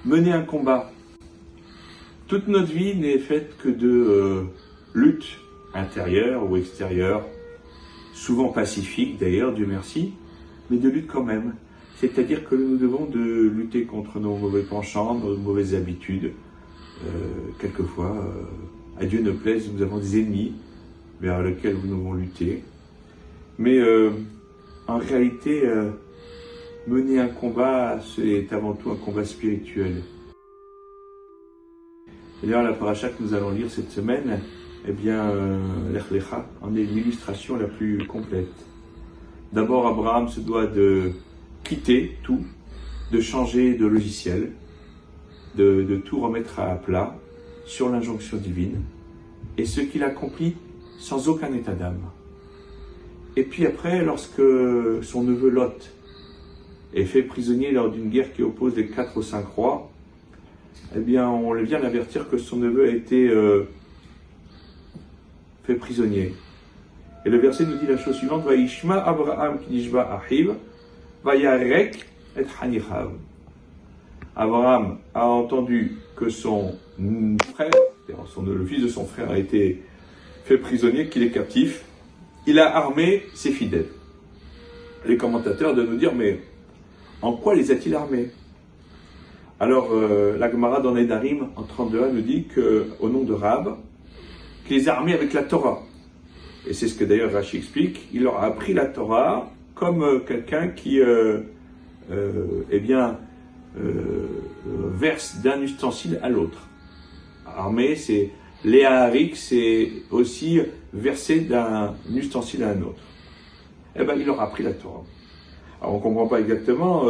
mener un combat. Toute notre vie n'est faite que de luttes intérieures ou extérieures, souvent pacifiques d'ailleurs, Dieu merci, mais de lutte quand même. C'est-à-dire que nous devons de lutter contre nos mauvais penchants, nos mauvaises habitudes. Quelquefois, à Dieu ne plaise, nous avons des ennemis vers lesquels nous devons lutter. Mais en réalité, mener un combat, c'est avant tout un combat spirituel. D'ailleurs, la paracha que nous allons lire cette semaine, eh bien, l'Ech Lecha en est l'illustration la plus complète. D'abord, Abraham se doit de quitter tout, de changer de logiciel, de tout remettre à plat sur l'injonction divine, et ce qu'il accomplit sans aucun état d'âme. Et puis après, lorsque son neveu Lot est fait prisonnier lors d'une guerre qui oppose les 4 aux 5 rois, eh bien, on vient d'avertir que son neveu a été fait prisonnier. Et le verset nous dit la chose suivante: Vaishma Abraham kinishba achiv, vayarek et hanichav. Abraham a entendu que son frère, le fils de son frère, a été fait prisonnier, qu'il est captif. Il a armé ses fidèles. Les commentateurs doivent nous dire, mais en quoi les a-t-il armés? Alors, la Gemara dans Nedarim, en 32a, nous dit qu'au nom de Rab, qu'il les a armés avec la Torah. Et c'est ce que d'ailleurs Rashi explique, il leur a appris la Torah comme quelqu'un qui, verse d'un ustensile à l'autre. Armé, c'est Léaharik, c'est aussi verser d'un ustensile à un autre. Eh bien, il leur a appris la Torah. Alors, on ne comprend pas exactement,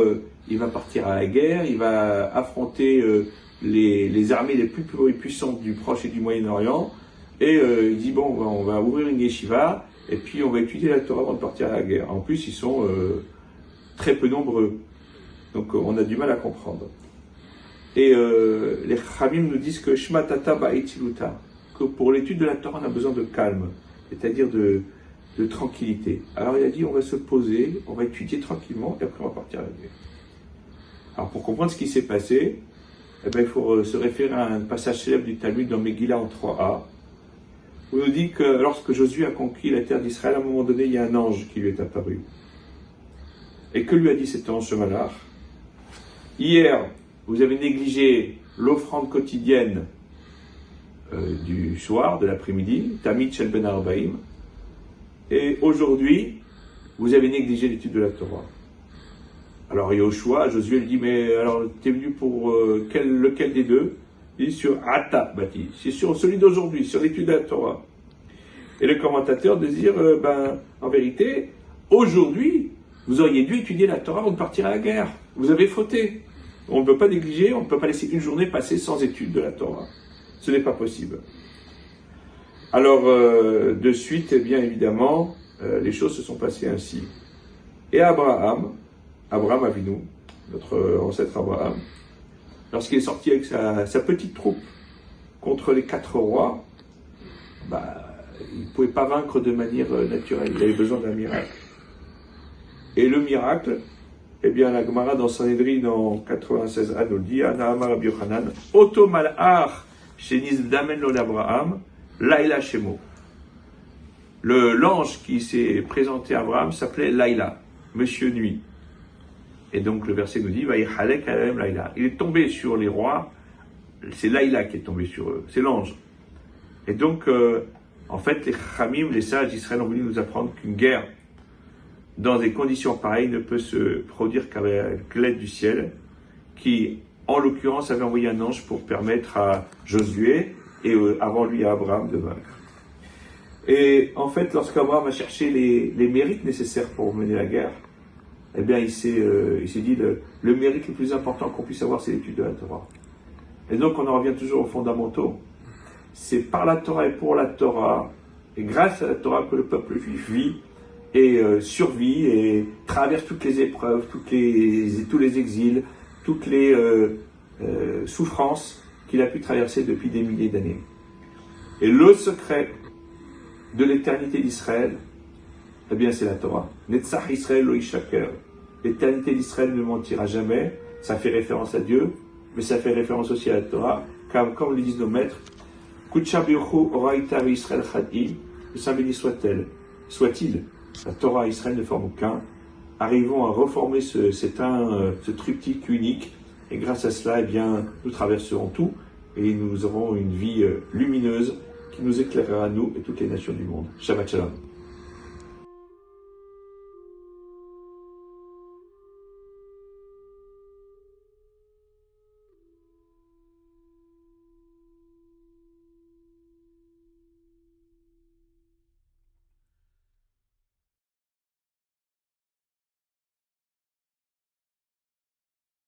il va partir à la guerre, il va affronter les armées les plus puissantes du Proche et du Moyen-Orient, et il dit, bon, on va ouvrir une yeshiva, et puis on va étudier la Torah avant de partir à la guerre. En plus, ils sont très peu nombreux, donc on a du mal à comprendre. Et les Chachamim nous disent que Shma Tata Ba'etiluta, que pour l'étude de la Torah, on a besoin de calme, c'est-à-dire de tranquillité. Alors il a dit, on va se poser, on va étudier tranquillement, et après on va partir à la guerre. Alors pour comprendre ce qui s'est passé, eh ben, il faut se référer à un passage célèbre du Talmud dans Megillah en 3a, où il nous dit que lorsque Josué a conquis la terre d'Israël, à un moment donné, il y a un ange qui lui est apparu. Et que lui a dit cet ange, ce malach? Hier, vous avez négligé l'offrande quotidienne du soir, de l'après-midi, Tamid Shel Ben Arbaim, et aujourd'hui, vous avez négligé l'étude de la Torah. Alors Yoshua, Josué lui dit, mais alors tu es venu pour lequel des deux? Il dit sur Ata Bati, c'est sur celui d'aujourd'hui, sur l'étude de la Torah. Et le commentateur de dire, en vérité, aujourd'hui, vous auriez dû étudier la Torah avant de partir à la guerre. Vous avez fauté. On ne peut pas négliger, on ne peut pas laisser une journée passer sans étude de la Torah. Ce n'est pas possible. Alors, de suite, eh bien évidemment, les choses se sont passées ainsi. Et Abraham Avinu, notre ancêtre Abraham, lorsqu'il est sorti avec sa petite troupe contre les 4 rois, il ne pouvait pas vaincre de manière naturelle, il avait besoin d'un miracle. Et le miracle, eh bien la Gemara dans Sanhedrin en 96a nous le dit, Ana Amar Rabbi Yochanan, Oto Malach Sheniz Damen Lo Abraham, Laïla Shemo. L'ange qui s'est présenté à Abraham s'appelait Laïla, Monsieur Nuit. Et donc le verset nous dit, Vaïchalek Alem Laïla. Il est tombé sur les rois, c'est Laïla qui est tombé sur eux, c'est l'ange. Et donc, en fait, les Chachamim, les sages d'Israël ont voulu nous apprendre qu'une guerre, dans des conditions pareilles, ne peut se produire qu'avec l'aide du ciel, qui, en l'occurrence, avait envoyé un ange pour permettre à Josué, et avant lui à Abraham, de vaincre. Et en fait, lorsqu'Abraham a cherché les mérites nécessaires pour mener la guerre, eh bien, il s'est dit, le mérite le plus important qu'on puisse avoir, c'est l'étude de la Torah. Et donc, on en revient toujours aux fondamentaux. C'est par la Torah et pour la Torah, et grâce à la Torah, que le peuple juif vit et survit et traverse toutes les épreuves, tous les exils, toutes les souffrances qu'il a pu traverser depuis des milliers d'années. Et le secret de l'éternité d'Israël, eh bien c'est la Torah. Netzach Israël lo yishaker. L'éternité d'Israël ne mentira jamais. Ça fait référence à Dieu. mais ça fait référence aussi à la Torah, car comme le disent nos maîtres, Kutsha Biuchu Oraita Israël Chadim, le Saint béni soit-il, la Torah et Israël ne forment qu'un. Arrivons à reformer ce triptyque unique, et grâce à cela, eh bien, nous traverserons tout, et nous aurons une vie lumineuse qui nous éclairera, nous et toutes les nations du monde. Shabbat Shalom.